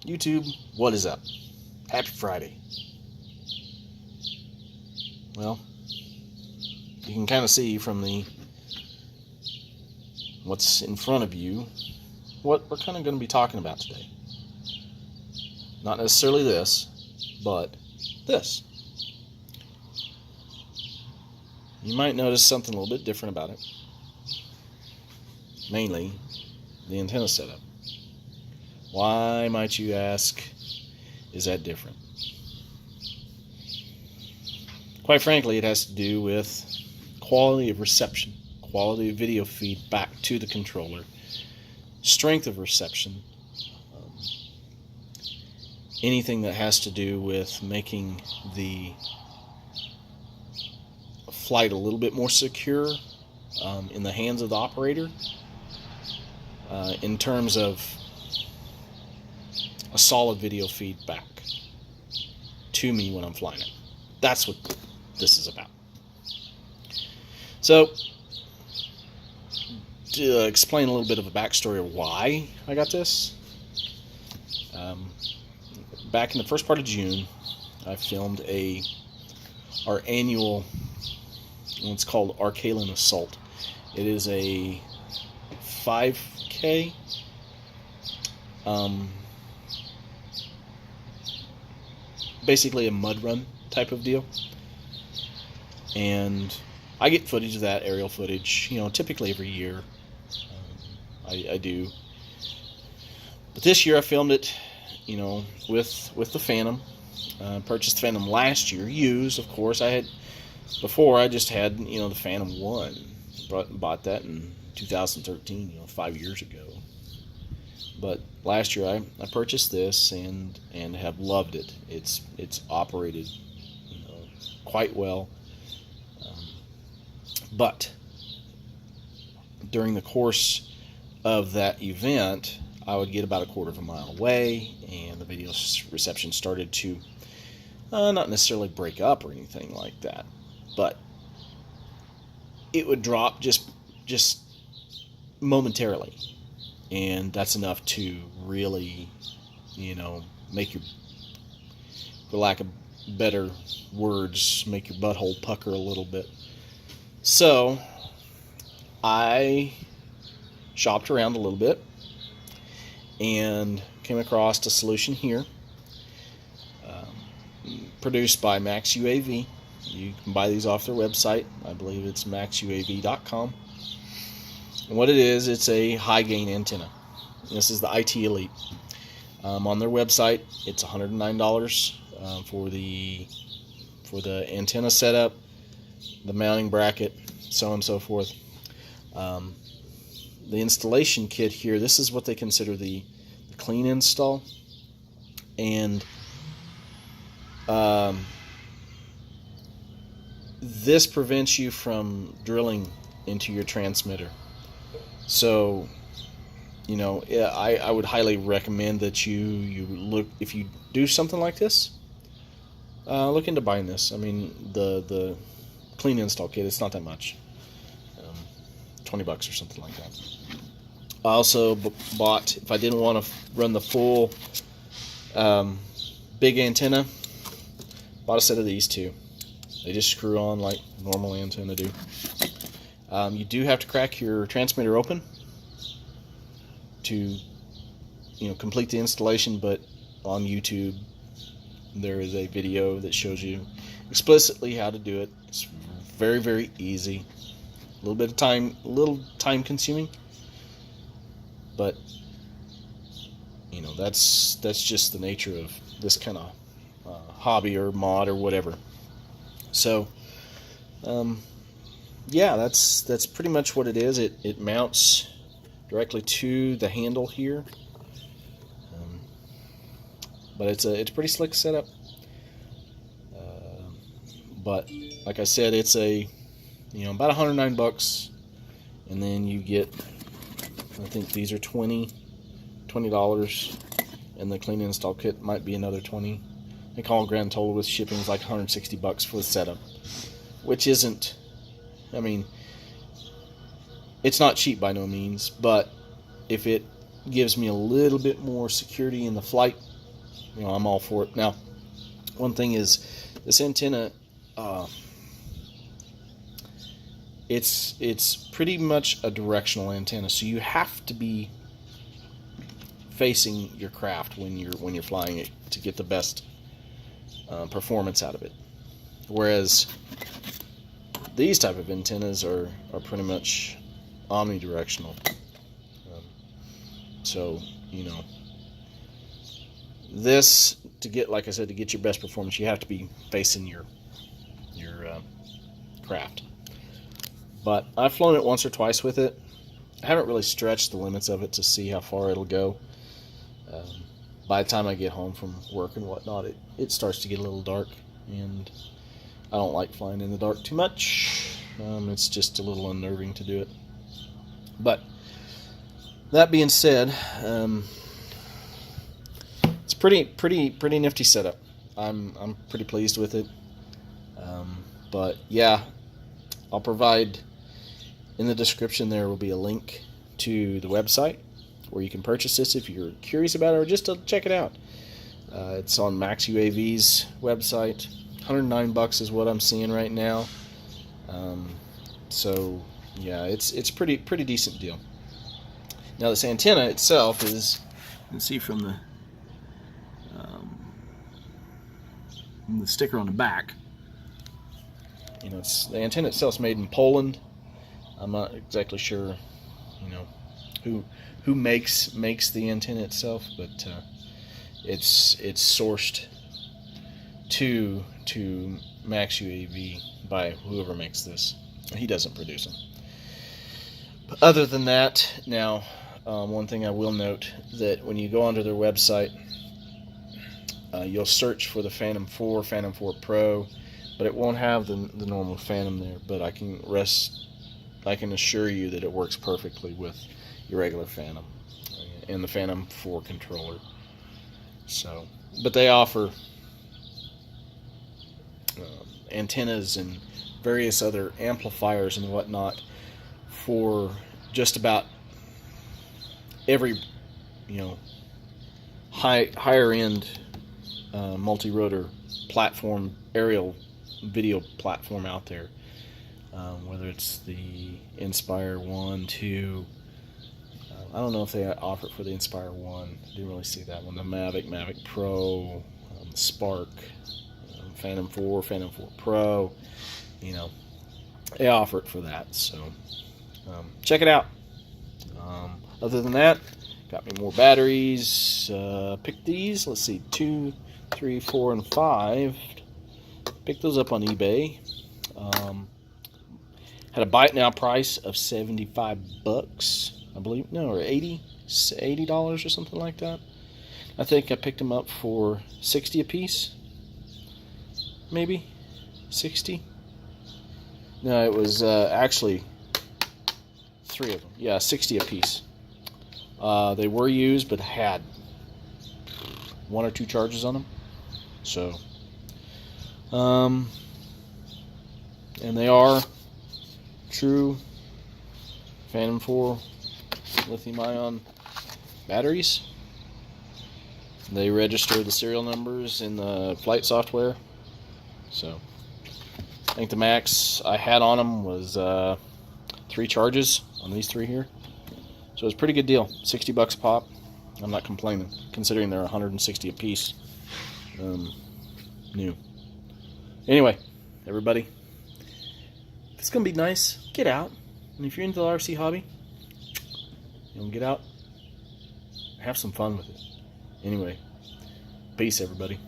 YouTube, what is up? Happy Friday. Well, you can kind of see from what's in front of you what we're kind of going to be talking about today. Not necessarily this, but this. You might notice something a little bit different about it. Mainly, the antenna setup. Why, might you ask, is that different? Quite frankly, it has to do with quality of reception, quality of video feed back to the controller, strength of reception, anything that has to do with making the flight a little bit more secure in the hands of the operator, in terms of a solid video feedback to me when I'm flying it. That's what this is about. So, to explain a little bit of a backstory of why I got this, back in the first part of June, I filmed our annual, it's called Arcalin Assault. It is a 5K basically a mud run type of deal, and I get footage of that, aerial footage, typically every year. I do, but this year I filmed it, with the Phantom. Purchased the Phantom last year, used, of course. I just had the Phantom 1. Bought that in 2013, 5 years ago. But last year I purchased this and have loved it. It's operated quite well. But during the course of that event, I would get about a quarter of a mile away, and the video reception started to not necessarily break up or anything like that, but it would drop just momentarily. And that's enough to really, make your, for lack of better words, make your butthole pucker a little bit. So, I shopped around a little bit and came across a solution here, produced by Max UAV. You can buy these off their website. I believe it's maxuav.com. And what it is, it's a high gain antenna. This is the IT Elite. On their website, it's $109 for the antenna setup, the mounting bracket, so on and so forth. The installation kit here, this is what they consider the clean install, and this prevents you from drilling into your transmitter. So, I would highly recommend that you look, if you do something like this, look into buying this. I mean, the clean install kit, it's not that much, $20 or something like that. I also bought, if I didn't want to run the full big antenna, bought a set of these two. They just screw on like normal antenna do. You do have to crack your transmitter open to complete the installation, but on YouTube there is a video that shows you explicitly how to do it. It's very, very easy. A little time consuming, but that's just the nature of this kind of hobby or mod or whatever. So yeah, that's pretty much what it is. It mounts directly to the handle here, but it's a pretty slick setup. But like I said, it's about $109, and then you get, I think these are $20, and the clean install kit might be another $20. I think all grand total with shipping is like $160 for the setup, which isn't, it's not cheap by no means, but if it gives me a little bit more security in the flight, I'm all for it. Now, one thing is this antenna. It's pretty much a directional antenna, so you have to be facing your craft when you're flying it to get the best performance out of it. Whereas these type of antennas are pretty much omnidirectional. So this, to get, like I said, to get your best performance, you have to be facing your craft. But I've flown it once or twice with it. I haven't really stretched the limits of it to see how far it'll go. By the time I get home from work and whatnot, it starts to get a little dark, and I don't like flying in the dark too much. It's just a little unnerving to do it. But that being said, it's pretty nifty setup. I'm pretty pleased with it. But yeah, I'll provide in the description. There will be a link to the website where you can purchase this if you're curious about it, or just to check it out. It's on Max UAV's website. $109 is what I'm seeing right now. So yeah, it's pretty decent deal. Now this antenna itself is, you can see from the sticker on the back. The antenna itself is made in Poland. I'm not exactly sure, who makes the antenna itself, but it's sourced to Max UAV by whoever makes this. He doesn't produce them. But other than that, now one thing I will note, that when you go onto their website, you'll search for the Phantom 4, Phantom 4 Pro, but it won't have the normal Phantom there. But I can assure you that it works perfectly with your regular Phantom and the Phantom 4 controller. So, but they offer antennas and various other amplifiers and whatnot for just about every higher end multi-rotor platform, aerial video platform out there, whether it's the Inspire 1, 2, I don't know if they offer it for the Inspire 1, didn't really see that one, the Mavic Pro, Spark, Phantom 4, Phantom 4 Pro, they offer it for that, so check it out. Other than that, got me more batteries. Picked these, let's see, 2, 3, 4, and 5. Picked those up on eBay. Had a Byte Now price of $75, I believe, no, or $80 or something like that. I think I picked them up for $60 a piece, maybe 60. No, it was actually 3 of them. Yeah, 60 a piece. They were used, but had 1 or 2 charges on them. So, and they are true Phantom 4 lithium-ion batteries. They register the serial numbers in the flight software. So, I think the max I had on them was 3 charges on these 3 here. So it's a pretty good deal. $60 a pop. I'm not complaining, considering they're $160 a piece. New. Anyway, everybody, if it's gonna be nice, get out. And if you're into the RC hobby, get out, have some fun with it. Anyway, peace, everybody.